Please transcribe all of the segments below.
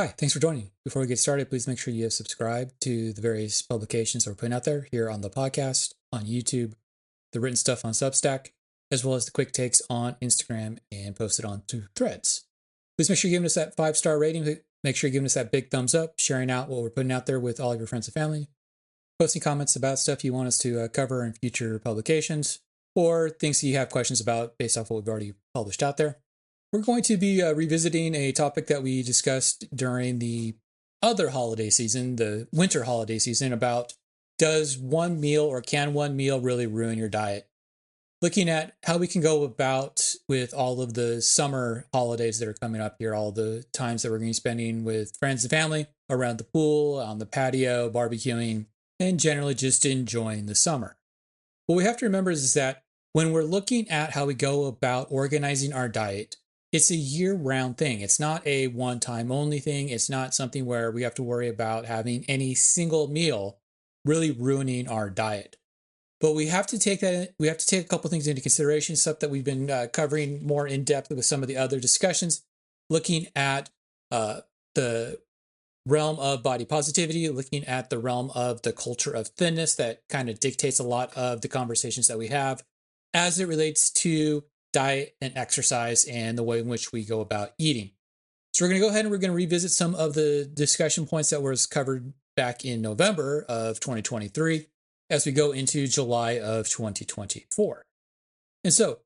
Hi, thanks for joining. Before we get started, please make sure you subscribe to the various publications that we're putting out there here on the podcast, on YouTube, the written stuff on Substack, as well as the quick takes on Instagram and post it onto Threads. Please make sure you're giving us that 5-star rating. Make sure you're giving us that big thumbs up, sharing out what we're putting out there with all of your friends and family, posting comments about stuff you want us to cover in future publications, or things that you have questions about based off what we've already published out there. We're going to be revisiting a topic that we discussed during the other holiday season, the winter holiday season, about does one meal or can one meal really ruin your diet? Looking at how we can go about with all of the summer holidays that are coming up here, all the times that we're going to be spending with friends and family around the pool, on the patio, barbecuing, and generally just enjoying the summer. What we have to remember is that when we're looking at how we go about organizing our diet, it's a year-round thing. It's not a one-time only thing. It's not something where we have to worry about having any single meal really ruining our diet. But we have to take a couple things into consideration, stuff that we've been covering more in depth with some of the other discussions, looking at the realm of body positivity, looking at the realm of the culture of thinness that kind of dictates a lot of the conversations that we have as it relates to diet and exercise and the way in which we go about eating. So we're going to go ahead and we're going to revisit some of the discussion points that was covered back in November of 2023 as we go into July of 2024. And so,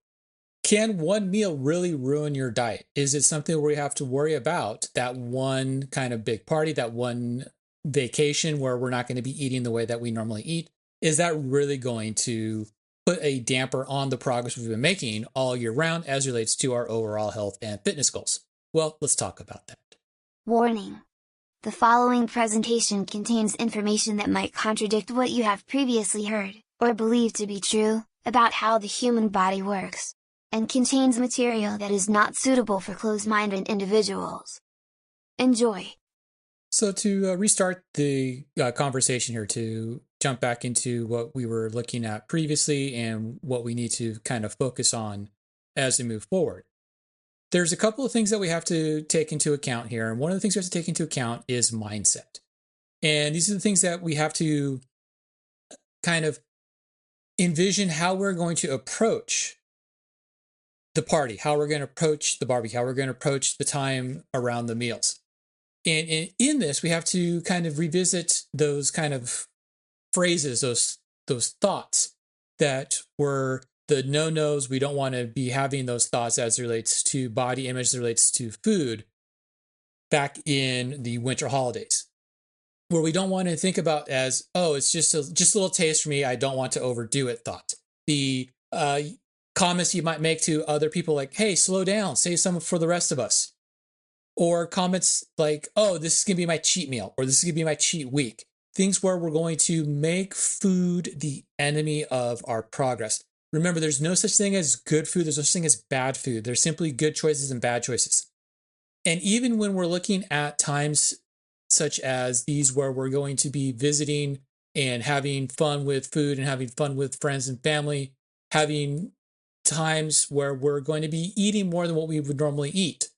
can one meal really ruin your diet? Is it something where we have to worry about that one kind of big party, that one vacation where we're not going to be eating the way that we normally eat? Is that really going to put a damper on the progress we've been making all year round as relates to our overall health and fitness goals? Well, let's talk about that. Warning! The following presentation contains information that might contradict what you have previously heard, or believed to be true, about how the human body works, and contains material that is not suitable for closed-minded individuals. Enjoy! So to restart the conversation here, to jump back into what we were looking at previously and what we need to kind of focus on as we move forward. There's a couple of things that we have to take into account here. And one of the things we have to take into account is mindset. And these are the things that we have to kind of envision how we're going to approach the party, how we're going to approach the barbecue, how we're going to approach the time around the meals. And in this, we have to kind of revisit those kind of phrases, those thoughts that were the no-nos. We don't want to be having those thoughts as it relates to body image, as it relates to food back in the winter holidays, where we don't want to think about as, oh, it's just a little taste for me, I don't want to overdo it thought. The comments you might make to other people like, hey, slow down, save some for the rest of us. Or comments like, oh, this is going to be my cheat meal, or this is going to be my cheat week. Things where we're going to make food the enemy of our progress. Remember, there's no such thing as good food. There's no such thing as bad food. There's simply good choices and bad choices. And even when we're looking at times such as these where we're going to be visiting and having fun with food and having fun with friends and family, having times where we're going to be eating more than what we would normally eat,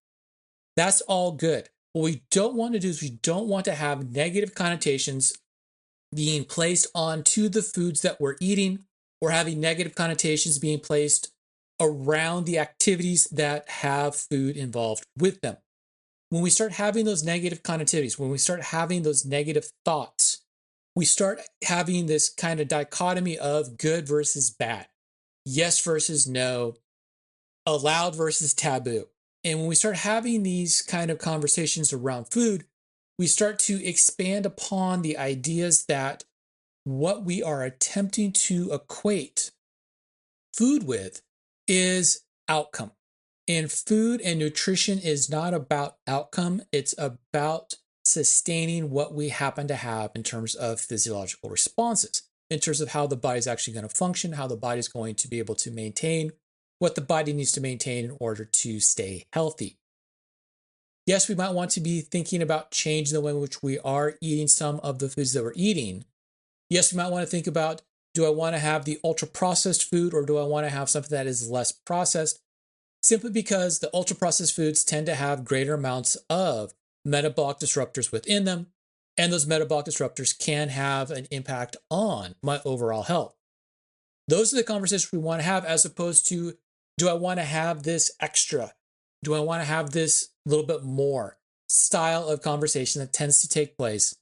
that's all good. What we don't want to do is we don't want to have negative connotations being placed onto the foods that we're eating, or having negative connotations being placed around the activities that have food involved with them. When we start having those negative connotations, when we start having those negative thoughts, we start having this kind of dichotomy of good versus bad, yes versus no, allowed versus taboo. And when we start having these kind of conversations around food, we start to expand upon the ideas that what we are attempting to equate food with is outcome. And food and nutrition is not about outcome. It's about sustaining what we happen to have in terms of physiological responses, in terms of how the body's actually going to function, how the body's going to be able to maintain what the body needs to maintain in order to stay healthy. Yes, we might want to be thinking about changing the way in which we are eating some of the foods that we're eating. Yes, we might want to think about, do I want to have the ultra processed food, or do I want to have something that is less processed? Simply because the ultra processed foods tend to have greater amounts of metabolic disruptors within them, and those metabolic disruptors can have an impact on my overall health. Those are the conversations we want to have, as opposed to, do I want to have this extra? Do I want to have this little bit more style of conversation that tends to take place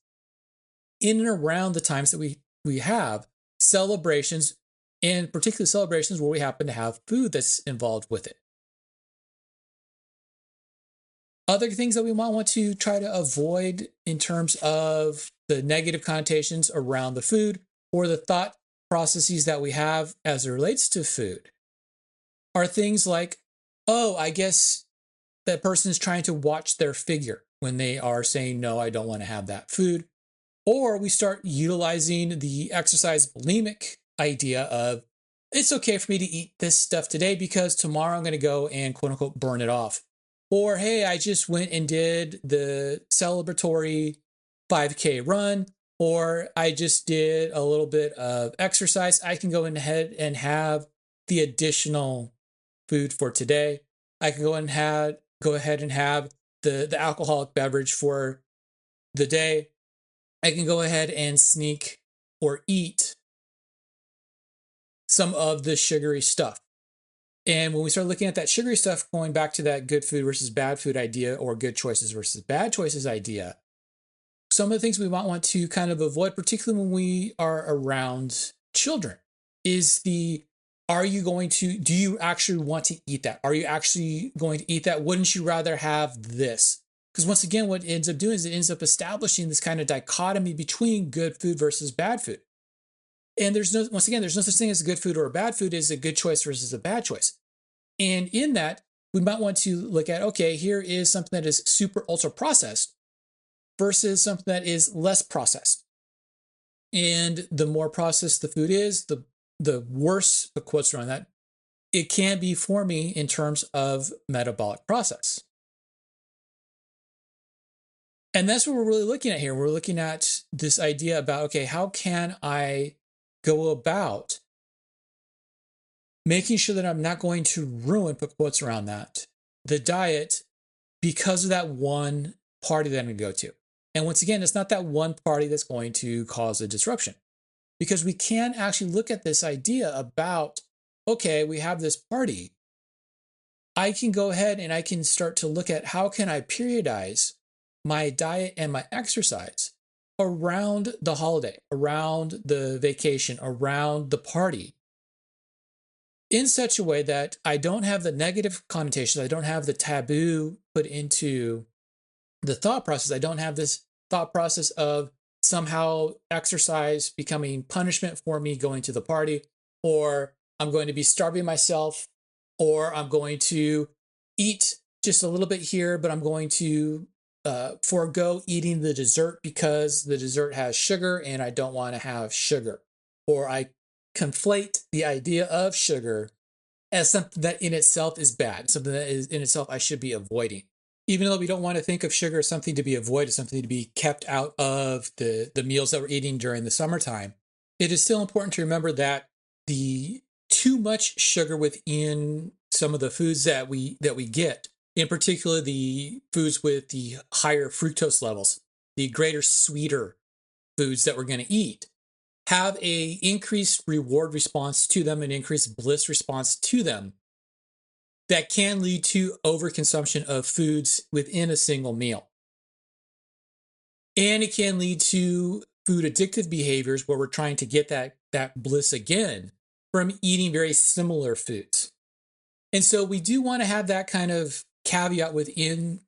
in and around the times that we have celebrations, and particularly celebrations where we happen to have food that's involved with it. Other things that we might want to try to avoid in terms of the negative connotations around the food or the thought processes that we have as it relates to food are things like, oh, I guess that person is trying to watch their figure when they are saying, no, I don't want to have that food. Or we start utilizing the exercise bulimic idea of, it's okay for me to eat this stuff today because tomorrow I'm going to go and quote unquote burn it off. Or, hey, I just went and did the celebratory 5K run, or I just did a little bit of exercise. I can go ahead and have the additional food for today. I can go ahead and have the alcoholic beverage for the day. I can go ahead and sneak or eat some of the sugary stuff. And when we start looking at that sugary stuff, going back to that good food versus bad food idea, or good choices versus bad choices idea, some of the things we might want to kind of avoid, particularly when we are around children, is do you actually want to eat that? Are you actually going to eat that? Wouldn't you rather have this? Because once again, what it ends up doing is it ends up establishing this kind of dichotomy between good food versus bad food. And there's no such thing as a good food or a bad food. Is a good choice versus a bad choice. And in that, we might want to look at, okay, here is something that is super ultra processed versus something that is less processed. And the more processed the food is, the worse, the quotes around that, it can be for me in terms of metabolic process. And that's what we're really looking at here. We're looking at this idea about, okay, how can I go about making sure that I'm not going to ruin, put quotes around that, the diet because of that one party that I'm going to go to. And once again, it's not that one party that's going to cause a disruption, because we can actually look at this idea about, okay, we have this party. I can go ahead and I can start to look at how can I periodize my diet and my exercise around the holiday, around the vacation, around the party, in such a way that I don't have the negative connotations, I don't have the taboo put into the thought process. I don't have this thought process of somehow exercise becoming punishment for me going to the party, or I'm going to be starving myself, or I'm going to eat just a little bit here, but I'm going to forego eating the dessert because the dessert has sugar and I don't want to have sugar. Or I conflate the idea of sugar as something that in itself is bad, something that is in itself I should be avoiding. Even though we don't want to think of sugar as something to be avoided, something to be kept out of the meals that we're eating during the summertime, it is still important to remember that the too much sugar within some of the foods that we get, in particular the foods with the higher fructose levels, the greater sweeter foods that we're going to eat, have a increased reward response to them, an increased bliss response to them, that can lead to overconsumption of foods within a single meal. And it can lead to food addictive behaviors where we're trying to get that bliss again from eating very similar foods. And so we do want to have that kind of caveat within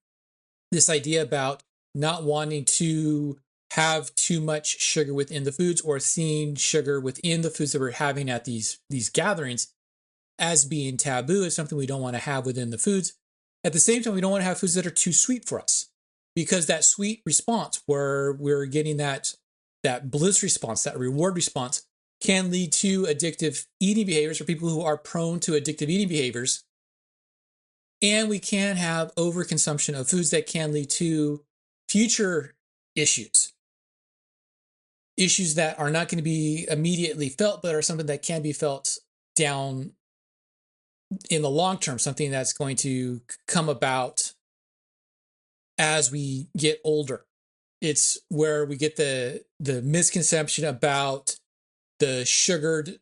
this idea about not wanting to have too much sugar within the foods, or seeing sugar within the foods that we're having at these gatherings as being taboo, is something we don't want to have within the foods. At the same time, we don't want to have foods that are too sweet for us, because that sweet response where we're getting that bliss response, that reward response, can lead to addictive eating behaviors for people who are prone to addictive eating behaviors. And we can have overconsumption of foods that can lead to future issues that are not going to be immediately felt, but are something that can be felt down in the long term, something that's going to come about as we get older. It's where we get the misconception about the sugared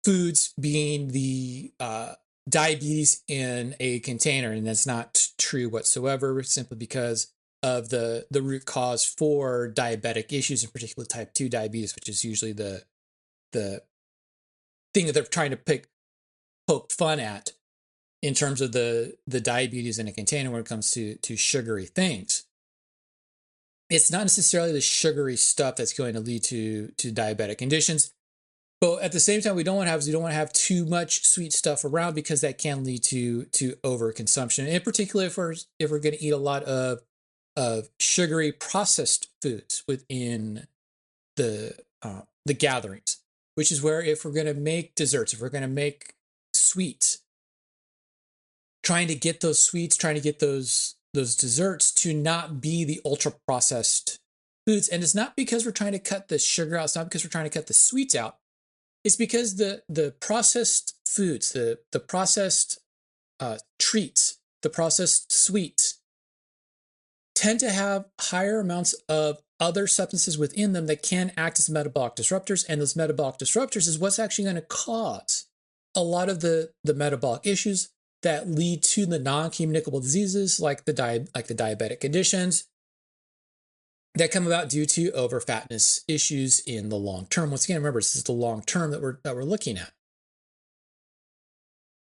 foods being the diabetes in a container, and that's not true whatsoever, simply because of the root cause for diabetic issues, in particular type 2 diabetes, which is usually the thing that they're trying to poke fun at in terms of the diabetes in a container when it comes to sugary things. It's not necessarily the sugary stuff that's going to lead to diabetic conditions. But at the same time, we don't want to have too much sweet stuff around, because that can lead to overconsumption. In particular, if we're going to eat a lot of sugary processed foods within the gatherings, which is where, if we're going to make desserts, if we're going to make sweets, trying to get those sweets, trying to get those desserts to not be the ultra processed foods. And it's not because we're trying to cut the sugar out. It's not because we're trying to cut the sweets out. It's because the processed foods, the processed treats, the processed sweets tend to have higher amounts of other substances within them that can act as metabolic disruptors. And those metabolic disruptors is what's actually going to cause a lot of the metabolic issues that lead to the non-communicable diseases like the diabetic conditions that come about due to overfatness issues in the long term. Once again, remember, this is the long term that we're looking at.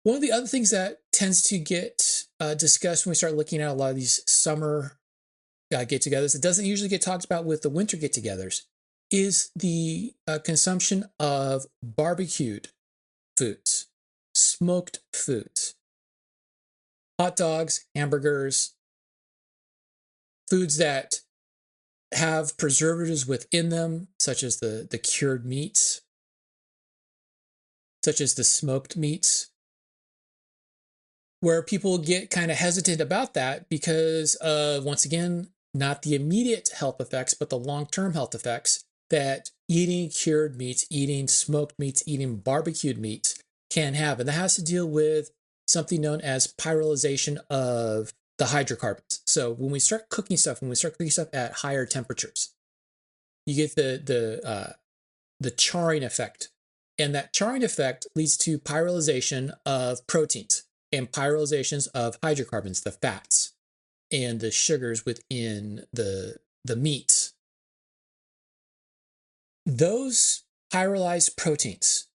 One of the other things that tends to get discussed when we start looking at a lot of these summer get-togethers, that doesn't usually get talked about with the winter get-togethers, is the consumption of barbecued foods, smoked foods, hot dogs, hamburgers, foods that have preservatives within them, such as the cured meats, such as the smoked meats, where people get kind of hesitant about that because of, once again, not the immediate health effects, but the long-term health effects that eating cured meats, eating smoked meats, eating barbecued meats can have. And that has to deal with something known as pyrolyzation of the hydrocarbons. So when we start cooking stuff at higher temperatures, you get the charring effect. And that charring effect leads to pyrolyzation of proteins and pyrolyzations of hydrocarbons, the fats and the sugars within the meats. Those pyrolyzed proteins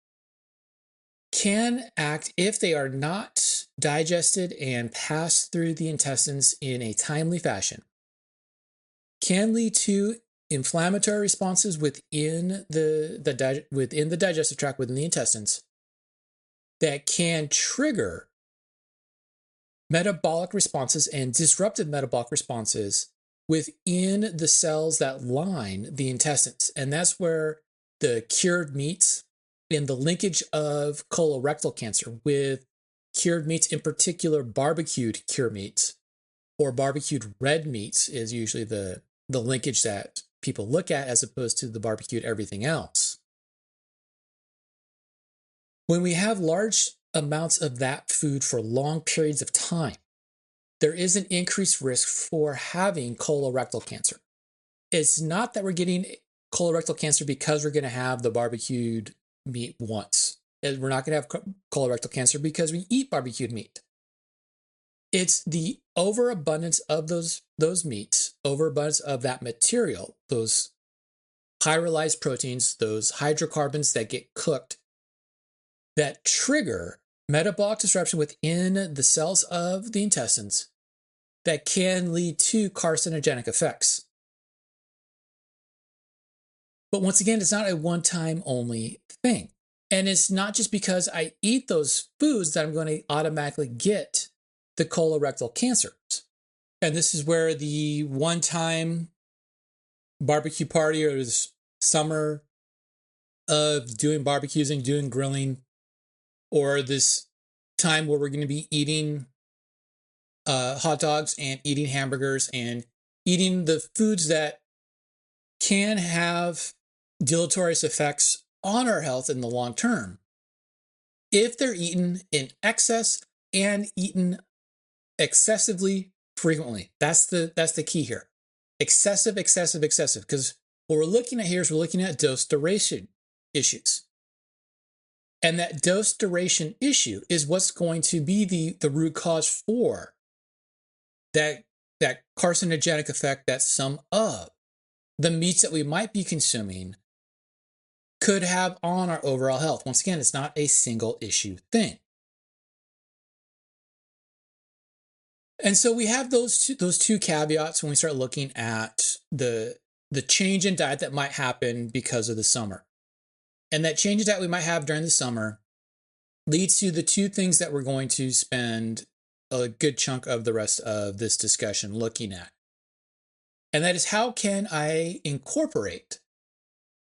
can act, if they are not digested and passed through the intestines in a timely fashion, can lead to inflammatory responses within the digestive tract, within the intestines, that can trigger metabolic responses and disruptive metabolic responses within the cells that line the intestines. And that's where the cured meats and the linkage of colorectal cancer with cured meats, in particular barbecued cured meats or barbecued red meats, is usually the linkage that people look at, as opposed to the barbecued everything else. When we have large amounts of that food for long periods of time, there is an increased risk for having colorectal cancer. It's not that we're getting colorectal cancer because we're going to have the barbecued meat once. We're not going to have colorectal cancer because we eat barbecued meat. It's the overabundance of those meats, overabundance of that material, those pyrolyzed proteins, those hydrocarbons that get cooked, that trigger metabolic disruption within the cells of the intestines that can lead to carcinogenic effects. But once again, it's not a one-time only thing. And it's not just because I eat those foods that I'm going to automatically get the colorectal cancers. And this is where the one-time barbecue party, or this summer of doing barbecuing, doing grilling, or this time where we're going to be eating hot dogs and eating hamburgers and eating the foods that can have deleterious effects on our health in the long term, if they're eaten in excess and eaten excessively frequently. That's the key here. Excessive, excessive, excessive. Because what we're looking at here is we're looking at dose duration issues. And that dose duration issue is what's going to be the root cause for that carcinogenic effect that some of the meats that we might be consuming could have on our overall health. Once again, it's not a single issue thing. And so we have those two caveats when we start looking at the change in diet that might happen because of the summer. And that change in diet we might have during the summer leads to the two things that we're going to spend a good chunk of the rest of this discussion looking at. And that is, how can I incorporate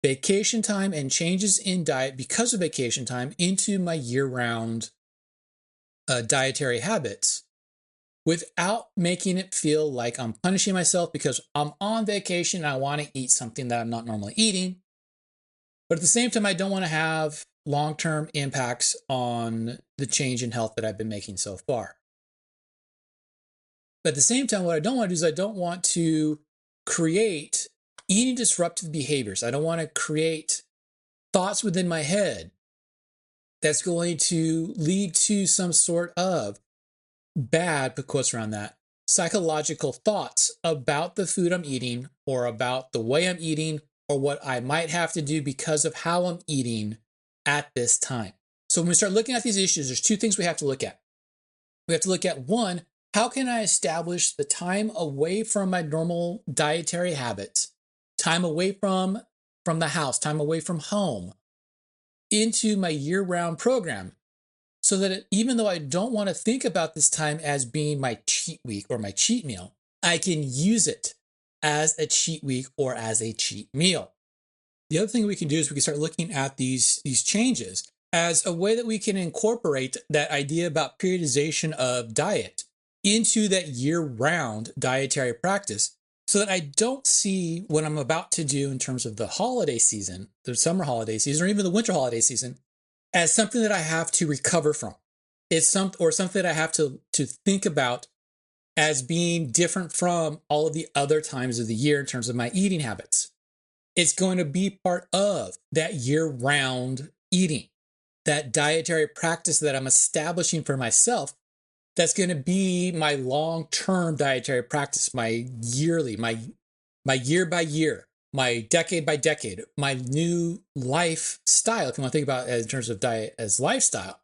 vacation time and changes in diet because of vacation time into my year-round dietary habits without making it feel like I'm punishing myself because I'm on vacation and I want to eat something that I'm not normally eating. But at the same time, I don't want to have long-term impacts on the change in health that I've been making so far. But at the same time, what I don't want to do is I don't want to create eating disruptive behaviors. I don't want to create thoughts within my head that's going to lead to some sort of bad, put quotes around that, psychological thoughts about the food I'm eating or about the way I'm eating or what I might have to do because of how I'm eating at this time. So when we start looking at these issues, there's two things we have to look at. We have to look at, one, how can I establish the time away from my normal dietary habits, time away from the house, time away from home, into my year-round program, so that even though I don't want to think about this time as being my cheat week or my cheat meal, I can use it as a cheat week or as a cheat meal. The other thing we can do is we can start looking at these changes as a way that we can incorporate that idea about periodization of diet into that year-round dietary practice, so that I don't see what I'm about to do in terms of the holiday season, the summer holiday season, or even the winter holiday season, as something that I have to recover from. It's something that I have to think about as being different from all of the other times of the year in terms of my eating habits. It's going to be part of that year-round eating, that dietary practice that I'm establishing for myself. That's going to be my long-term dietary practice, my yearly, my year by year, my decade by decade, my new lifestyle, if you want to think about it in terms of diet as lifestyle,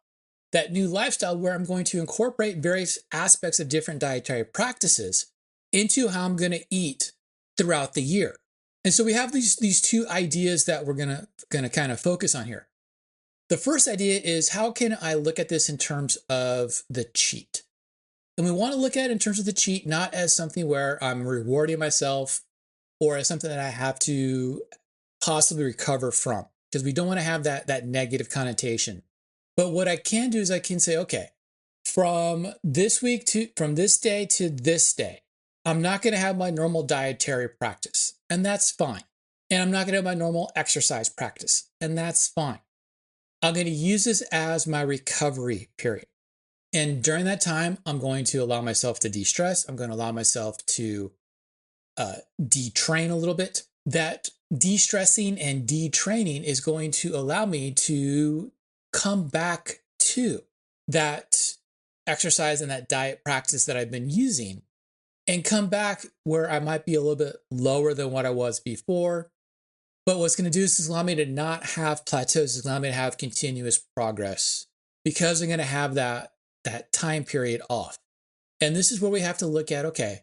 that new lifestyle where I'm going to incorporate various aspects of different dietary practices into how I'm going to eat throughout the year. And so we have these two ideas that we're going to kind of focus on here. The first idea is, how can I look at this in terms of the cheat? And we want to look at it in terms of the cheat, not as something where I'm rewarding myself or as something that I have to possibly recover from, because we don't want to have that negative connotation. But what I can do is I can say, okay, from this day to this day, I'm not going to have my normal dietary practice, and that's fine. And I'm not going to have my normal exercise practice, and that's fine. I'm going to use this as my recovery period. And during that time, I'm going to allow myself to de-stress. I'm going to allow myself to detrain a little bit. That de-stressing and detraining is going to allow me to come back to that exercise and that diet practice that I've been using, and come back where I might be a little bit lower than what I was before. But what's going to do is allow me to not have plateaus, is allow me to have continuous progress, because I'm going to have that time period off. And this is where we have to look at, okay,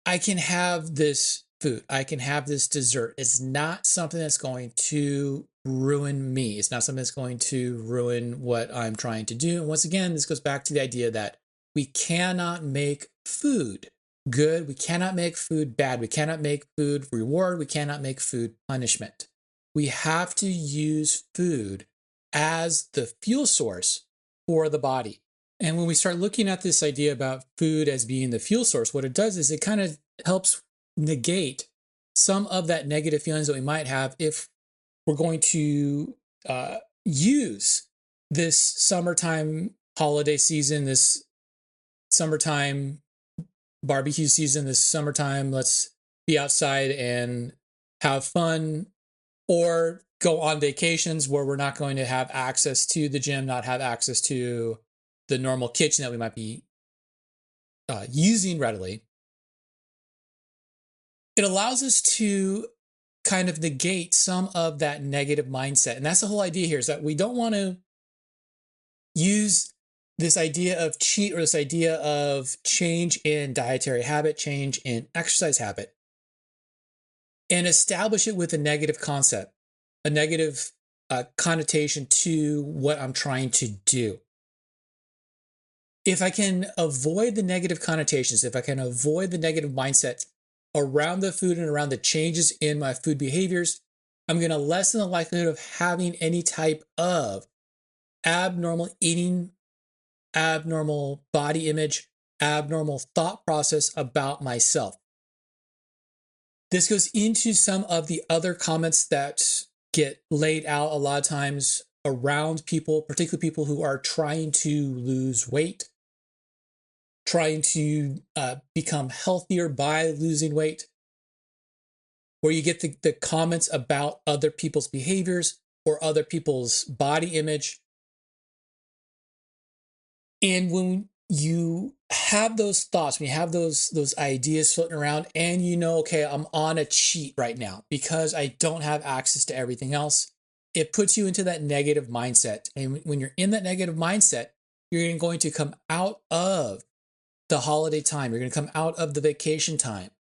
I can have this food, I can have this dessert. It's not something that's going to ruin me. It's not something that's going to ruin what I'm trying to do. And once again, this goes back to the idea that we cannot make food good. We cannot make food bad. We cannot make food reward. We cannot make food punishment. We have to use food as the fuel source for the body. And when we start looking at this idea about food as being the fuel source, what it does is it kind of helps negate some of that negative feelings that we might have if we're going to use this summertime holiday season, this summertime barbecue season this summertime. Let's be outside and have fun, or go on vacations where we're not going to have access to the gym, not have access to the normal kitchen that we might be using readily. It allows us to kind of negate some of that negative mindset. And that's the whole idea here, is that we don't want to use this idea of cheat, or this idea of change in dietary habit, change in exercise habit, and establish it with a negative concept, a negative connotation to what I'm trying to do. If I can avoid the negative connotations, if I can avoid the negative mindset around the food and around the changes in my food behaviors, I'm going to lessen the likelihood of having any type of abnormal eating, abnormal body image, abnormal thought process about myself. This goes into some of the other comments that get laid out a lot of times around people, particularly people who are trying to lose weight, trying to become healthier by losing weight, where you get the comments about other people's behaviors or other people's body image. And when you have those thoughts, when you have those ideas floating around, and you know, okay, I'm on a cheat right now because I don't have access to everything else, it puts you into that negative mindset. And when you're in that negative mindset, you're going to come out of the holiday time, you're going to come out of the vacation time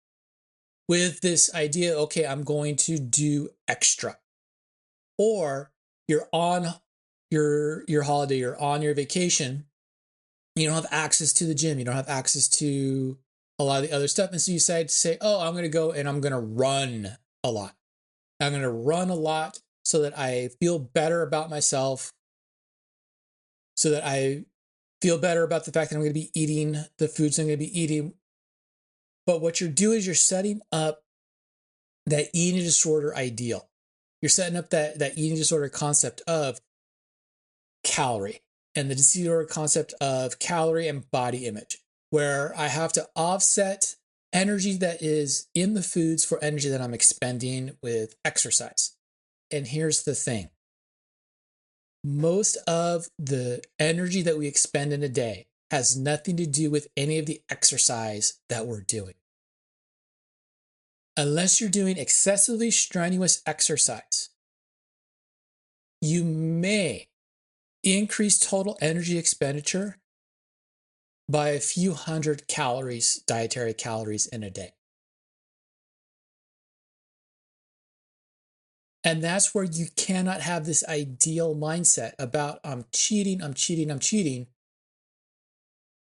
with this idea, okay, I'm going to do extra. Or you're on your holiday, you're on your vacation, you don't have access to the gym, you don't have access to a lot of the other stuff. And so you decide to say, oh, I'm going to go and I'm going to run a lot. I'm going to run a lot so that I feel better about myself, so that I feel better about the fact that I'm going to be eating the foods I'm going to be eating. But what you're doing is you're setting up that eating disorder ideal. You're setting up that eating disorder concept of calorie, and the disorder concept of calorie and body image, where I have to offset energy that is in the foods for energy that I'm expending with exercise. And here's the thing. Most of the energy that we expend in a day has nothing to do with any of the exercise that we're doing. Unless you're doing excessively strenuous exercise, you may increase total energy expenditure by a few hundred calories, dietary calories in a day. And that's where you cannot have this ideal mindset about I'm cheating,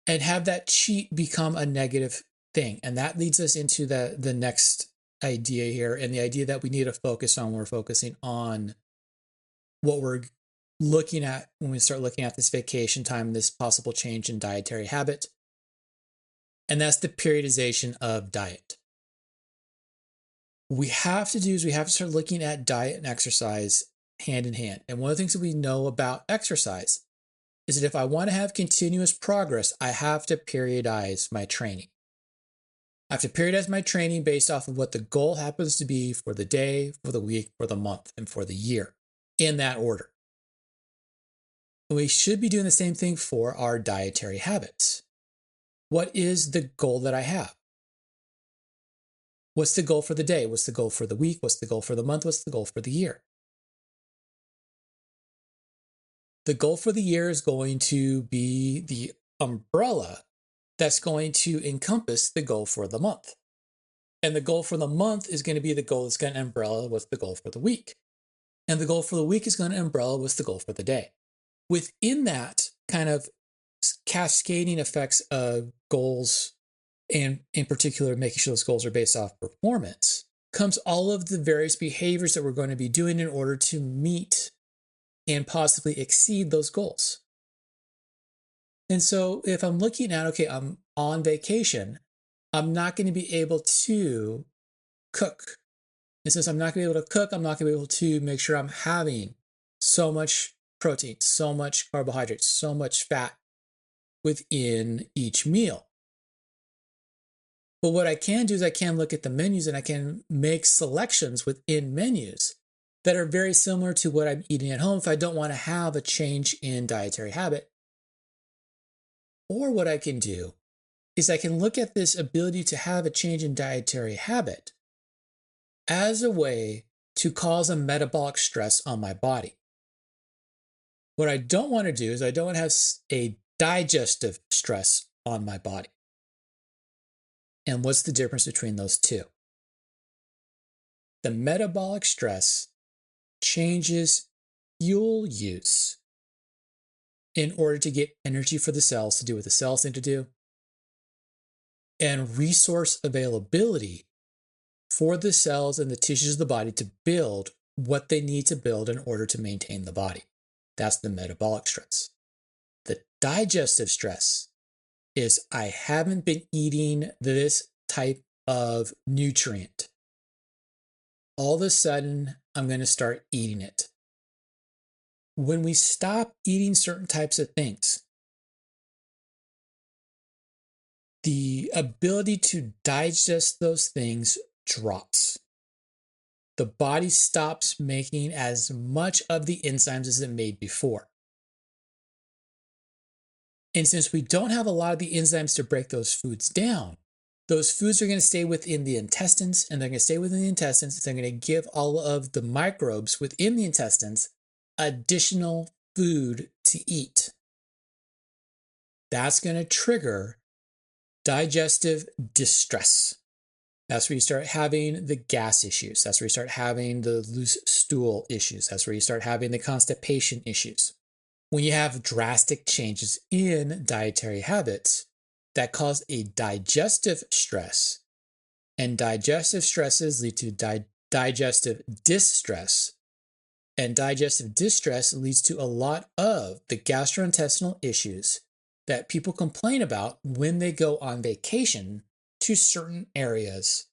and have that cheat become a negative thing. And that leads us into the next idea here, and the idea that we need to focus on when we're focusing on what we're looking at when we start looking at this vacation time, this possible change in dietary habit. And that's the periodization of diet. What we have to do is we have to start looking at diet and exercise hand in hand. And one of the things that we know about exercise is that if I want to have continuous progress, I have to periodize my training. I have to periodize my training based off of what the goal happens to be for the day, for the week, for the month, and for the year, in that order. And we should be doing the same thing for our dietary habits. What is the goal that I have? What's the goal for the day? What's the goal for the week? What's the goal for the month? What's the goal for the year? The goal for the year is going to be the umbrella that's going to encompass the goal for the month. And the goal for the month is going to be the goal that's going to umbrella what's the goal for the week. And the goal for the week is going to umbrella what's the goal for the day. Within that kind of cascading effects of goals, and in particular making sure those goals are based off performance, comes all of the various behaviors that we're going to be doing in order to meet and possibly exceed those goals. And so if I'm looking at, okay, I'm on vacation, I'm not going to be able to cook. And since I'm not going to be able to cook, I'm not going to be able to make sure I'm having so much protein, so much carbohydrates, so much fat within each meal. But what I can do is I can look at the menus and I can make selections within menus that are very similar to what I'm eating at home if I don't want to have a change in dietary habit. Or what I can do is I can look at this ability to have a change in dietary habit as a way to cause a metabolic stress on my body. What I don't want to do is I don't want to have a digestive stress on my body. And what's the difference between those two? The metabolic stress changes fuel use in order to get energy for the cells to do what the cells need to do, and resource availability for the cells and the tissues of the body to build what they need to build in order to maintain the body. That's the metabolic stress. The digestive stress is I haven't been eating this type of nutrient. All of a sudden, I'm going to start eating it. When we stop eating certain types of things, the ability to digest those things drops. The body stops making as much of the enzymes as it made before. And since we don't have a lot of the enzymes to break those foods down, those foods are going to stay within the intestines, and they're going to stay within the intestines. They're going to give all of the microbes within the intestines additional food to eat. That's going to trigger digestive distress. That's where you start having the gas issues. That's where you start having the loose stool issues. That's where you start having the constipation issues. When you have drastic changes in dietary habits that cause a digestive stress, and digestive stresses lead to digestive distress, and digestive distress leads to a lot of the gastrointestinal issues that people complain about when they go on vacation to certain areas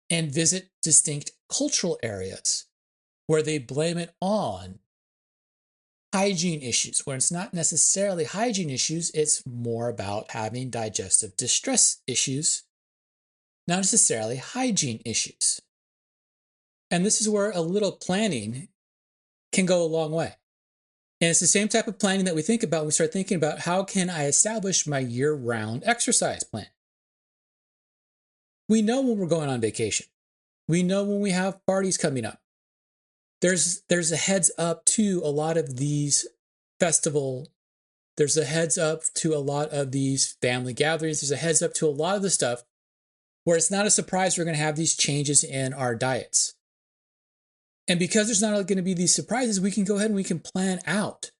and visit distinct cultural areas where they blame it on hygiene issues, where it's not necessarily hygiene issues, it's more about having digestive distress issues, not necessarily hygiene issues. And this is where a little planning can go a long way. And it's the same type of planning that we think about when we start thinking about how can I establish my year-round exercise plan. We know when we're going on vacation. We know when we have parties coming up. There's a heads up to a lot of these festivals. There's a heads up to a lot of these family gatherings. There's a heads up to a lot of the stuff where it's not a surprise we're going to have these changes in our diets. And because there's not going to be these surprises, we can go ahead and we can plan out.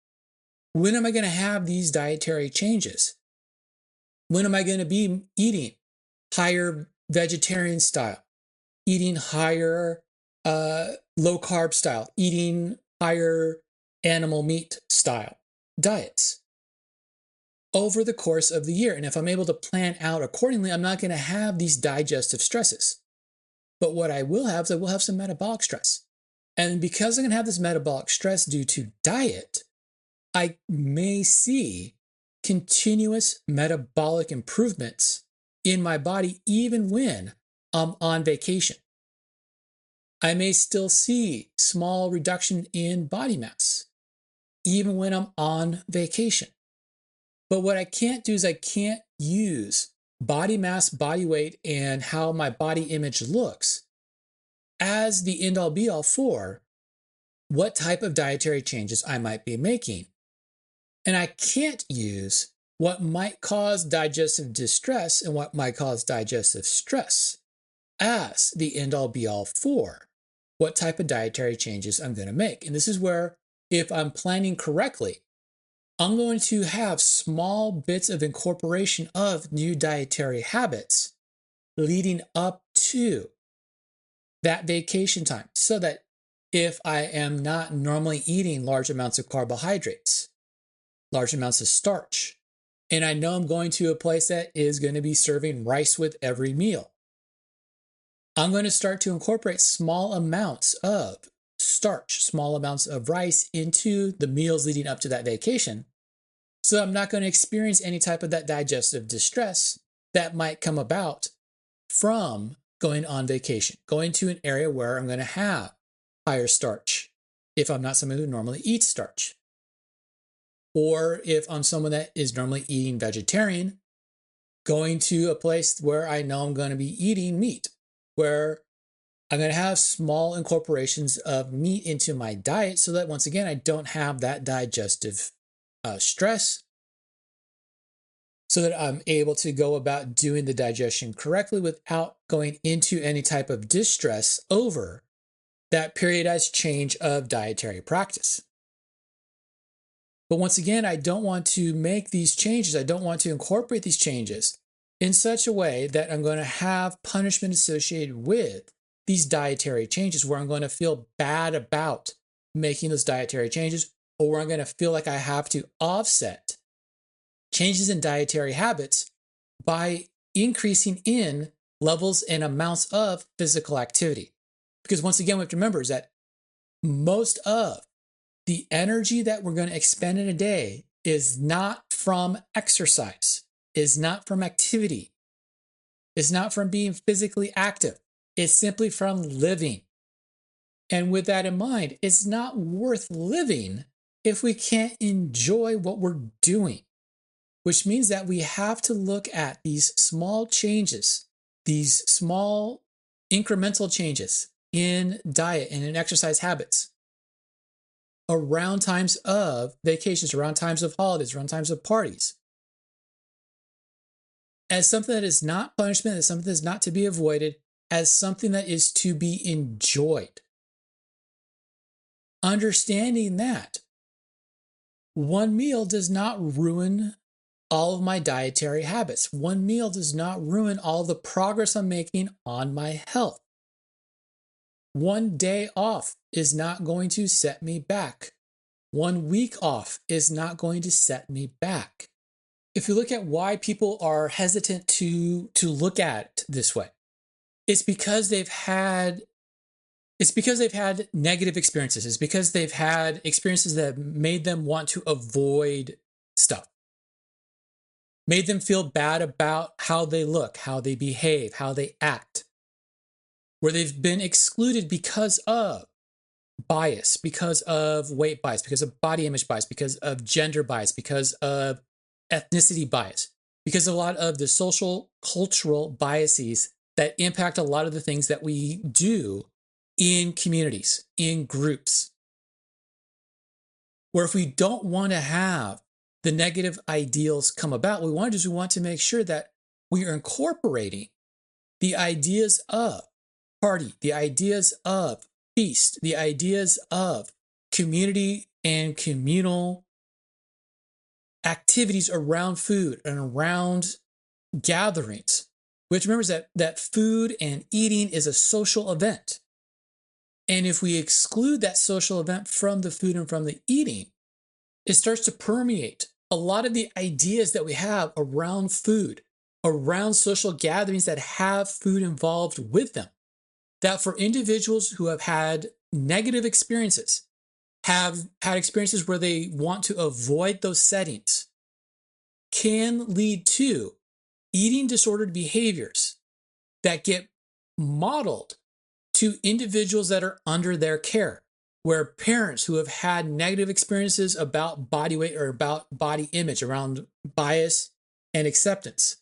When am I going to have these dietary changes? When am I going to be eating higher vegetarian style, eating higher low carb style, eating higher animal meat style diets over the course of the year? And if I'm able to plan out accordingly, I'm not going to have these digestive stresses. But what I will have is I will have some metabolic stress. And because I'm going to have this metabolic stress due to diet, I may see continuous metabolic improvements in my body even when I'm on vacation. I may still see small reduction in body mass even when I'm on vacation. But what I can't do is I can't use body mass, body weight, and how my body image looks as the end-all be-all for what type of dietary changes I might be making. And I can't use what might cause digestive distress and what might cause digestive stress as the end-all be-all for what type of dietary changes I'm going to make. And this is where, if I'm planning correctly, I'm going to have small bits of incorporation of new dietary habits leading up to that vacation time, so that if I am not normally eating large amounts of carbohydrates, large amounts of starch, and I know I'm going to a place that is going to be serving rice with every meal, I'm going to start to incorporate small amounts of starch, small amounts of rice into the meals leading up to that vacation, so I'm not going to experience any type of that digestive distress that might come about from going on vacation, going to an area where I'm going to have higher starch if I'm not someone who normally eats starch. Or if I'm someone that is normally eating vegetarian, going to a place where I know I'm going to be eating meat, where I'm going to have small incorporations of meat into my diet so that once again, I don't have that digestive stress, so that I'm able to go about doing the digestion correctly without going into any type of distress over that periodized change of dietary practice. But once again, I don't want to make these changes. I don't want to incorporate these changes in such a way that I'm going to have punishment associated with these dietary changes where I'm going to feel bad about making those dietary changes, or where I'm going to feel like I have to offset changes in dietary habits by increasing in levels and amounts of physical activity. Because once again, we have to remember is that most of the energy that we're going to expend in a day is not from exercise, is not from activity, is not from being physically active. It's simply from living. And with that in mind, it's not worth living if we can't enjoy what we're doing, which means that we have to look at these small changes, these small incremental changes in diet and in exercise habits around times of vacations, around times of holidays, around times of parties, as something that is not punishment, as something that is not to be avoided, as something that is to be enjoyed. Understanding that one meal does not ruin all of my dietary habits. One meal does not ruin all the progress I'm making on my health. One day off is not going to set me back. 1 week off is not going to set me back. If you look at why people are hesitant to look at it this way, it's because they've had negative experiences. It's because they've had experiences that made them want to avoid stuff, made them feel bad about how they look, how they behave, how they act, where they've been excluded because of bias, because of weight bias, because of body image bias, because of gender bias, because of ethnicity bias, because of a lot of the social, cultural biases that impact a lot of the things that we do in communities, in groups. Where if we don't want to have the negative ideals come about, what we want to do is we want to make sure that we are incorporating the ideas of party, the ideas of feast, the ideas of community and communal activities around food and around gatherings. We have to remember that food and eating is a social event. And if we exclude that social event from the food and from the eating, it starts to permeate a lot of the ideas that we have around food, around social gatherings that have food involved with them. That for individuals who have had negative experiences, have had experiences where they want to avoid those settings, can lead to eating disordered behaviors that get modeled to individuals that are under their care, where parents who have had negative experiences about body weight or about body image, around bias and acceptance,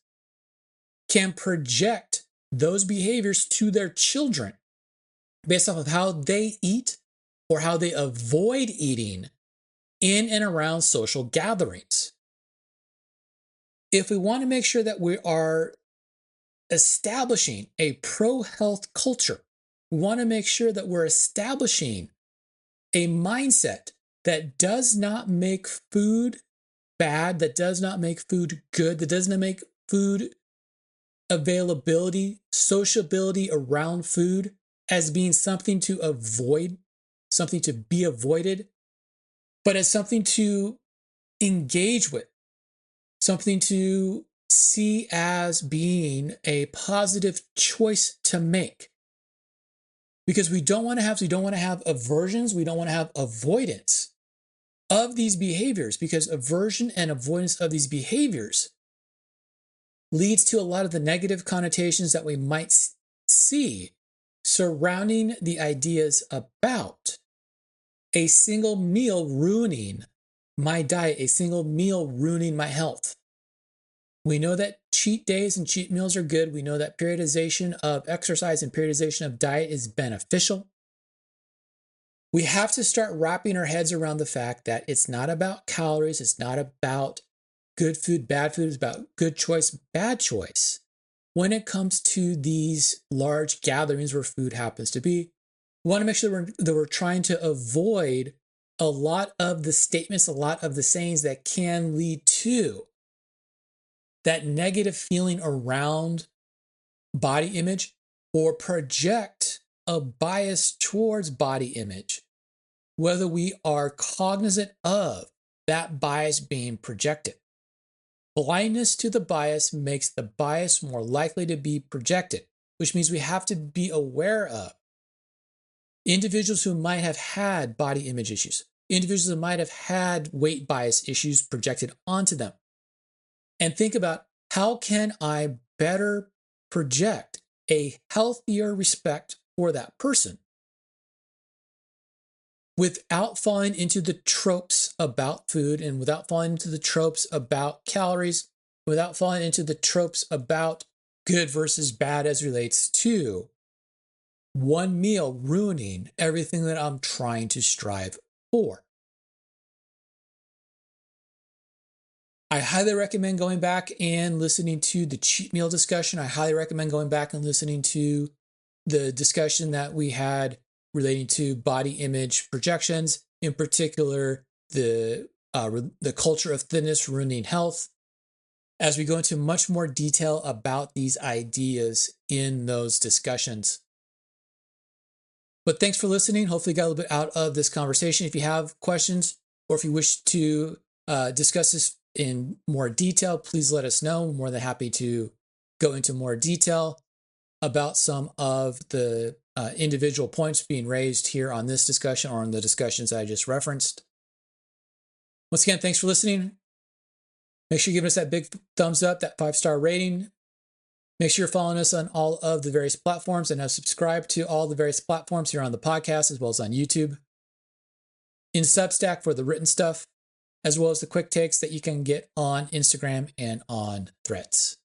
can project those behaviors to their children based off of how they eat or how they avoid eating in and around social gatherings. If we want to make sure that we are establishing a pro-health culture, we want to make sure that we're establishing a mindset that does not make food bad, that does not make food good, that does not make food availability, sociability around food as being something to avoid, something to be avoided, but as something to engage with, something to see as being a positive choice to make. Because we don't want to have aversions, we don't want to have avoidance of these behaviors, because aversion and avoidance of these behaviors leads to a lot of the negative connotations that we might see surrounding the ideas about a single meal ruining my diet, a single meal ruining my health. We know that cheat days and cheat meals are good. We know that periodization of exercise and periodization of diet is beneficial. We have to start wrapping our heads around the fact that it's not about calories. It's not about good food, bad food. It's about good choice, bad choice. When it comes to these large gatherings where food happens to be, we want to make sure that we're trying to avoid a lot of the statements, a lot of the sayings that can lead to that negative feeling around body image or project a bias towards body image, whether we are cognizant of that bias being projected. Blindness to the bias makes the bias more likely to be projected, which means we have to be aware of individuals who might have had body image issues, individuals who might have had weight bias issues projected onto them, and think about how can I better project a healthier respect for that person without falling into the tropes about food and without falling into the tropes about calories, without falling into the tropes about good versus bad as relates to one meal ruining everything that I'm trying to strive for. I highly recommend going back and listening to the cheat meal discussion. I highly recommend going back and listening to the discussion that we had relating to body image projections, in particular, the culture of thinness ruining health, as we go into much more detail about these ideas in those discussions. But thanks for listening. Hopefully, you got a little bit out of this conversation. If you have questions or if you wish to discuss this in more detail, please let us know. I'm more than happy to go into more detail about some of the individual points being raised here on this discussion or on the discussions I just referenced. Once again, thanks for listening. Make sure you give us that big thumbs up, that 5-star rating. Make sure you're following us on all of the various platforms and have subscribed to all the various platforms here on the podcast as well as on YouTube. In Substack for the written stuff, as well as the quick takes that you can get on Instagram and on Threads.